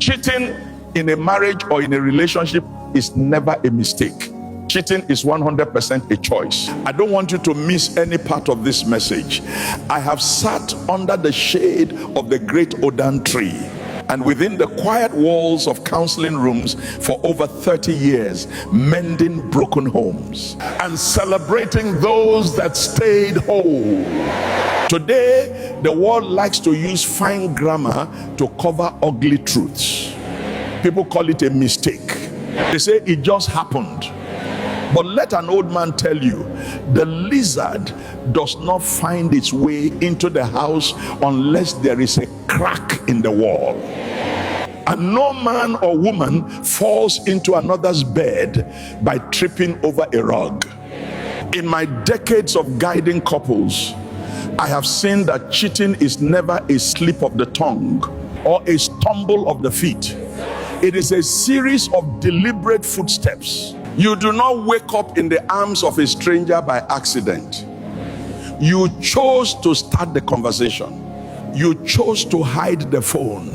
Cheating in a marriage or in a relationship is never a mistake. Cheating is 100% a choice. I don't want you to miss any part of this message. I have sat under the shade of the great Odan tree and within the quiet walls of counseling rooms for over 30 years, mending broken homes and celebrating those that stayed whole. Today, the world likes to use fine grammar to cover ugly truths. People call it a mistake. They say it just happened. But let an old man tell you, the lizard does not find its way into the house unless there is a crack in the wall. And no man or woman falls into another's bed by tripping over a rug. In my decades of guiding couples, I have seen that cheating is never a slip of the tongue or a stumble of the feet. It is a series of deliberate footsteps. You do not wake up in the arms of a stranger by accident. You chose to start the conversation. You chose to hide the phone.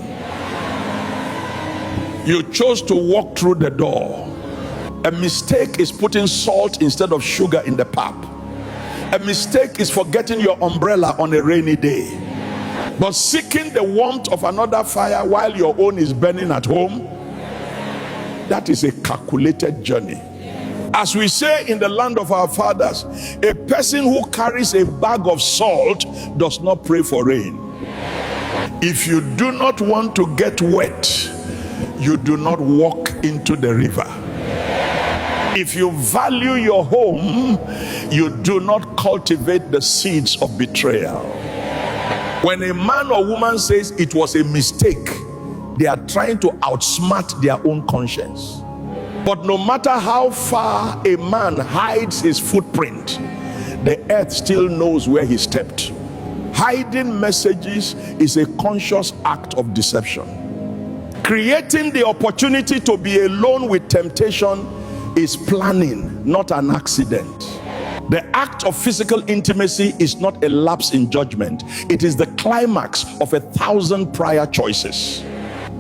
You chose to walk through the door. A mistake is putting salt instead of sugar in the pap. A mistake is forgetting your umbrella on a rainy day. But seeking the warmth of another fire while your own is burning at home, that is a calculated journey. As we say in the land of our fathers, a person who carries a bag of salt does not pray for rain. If you do not want to get wet, you do not walk into the river. If you value your home, you do not cultivate the seeds of betrayal. When a man or woman says it was a mistake, they are trying to outsmart their own conscience. But no matter how far a man hides his footprint, the earth still knows where he stepped. Hiding messages is a conscious act of deception. Creating the opportunity to be alone with temptation is planning, not an accident. The act of physical intimacy is not a lapse in judgment. It is the climax of 1,000 prior choices.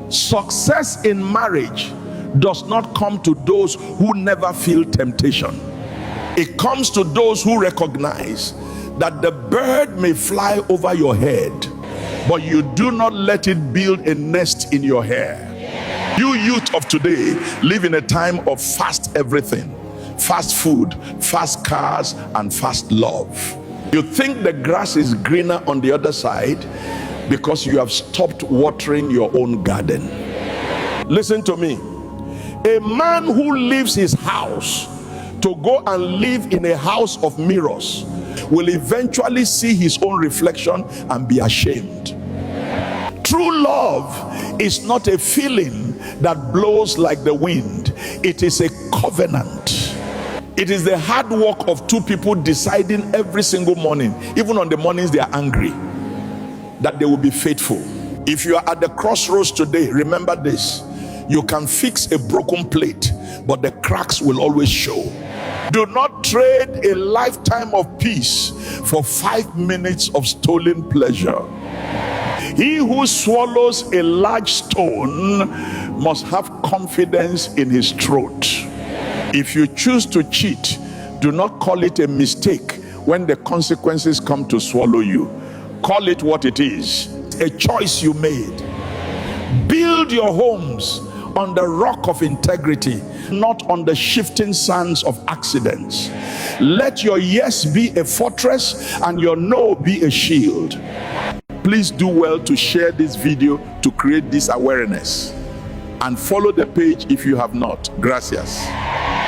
Success in marriage does not come to those who never feel temptation. It comes to those who recognize that the bird may fly over your head, but you do not let it build a nest in your hair. You youth of today live in a time of fast everything, fast food, fast cars, and fast love. You think the grass is greener on the other side because you have stopped watering your own garden. Listen to me. A man who leaves his house to go and live in a house of mirrors will eventually see his own reflection and be ashamed. True love is not a feeling that blows like the wind. It is a covenant. It is the hard work of two people deciding every single morning, even on the mornings they are angry, that they will be faithful. If you are at the crossroads today, remember this. You can fix a broken plate, but the cracks will always show. Do not trade a lifetime of peace for 5 minutes of stolen pleasure. He who swallows a large stone must have confidence in his throat. If you choose to cheat, do not call it a mistake when the consequences come to swallow you. Call it what it is, a choice you made. Build your homes on the rock of integrity, not on the shifting sands of accidents. Let your yes be a fortress and your no be a shield. Please do well to share this video to create this awareness, and follow the page if you have not. Gracias.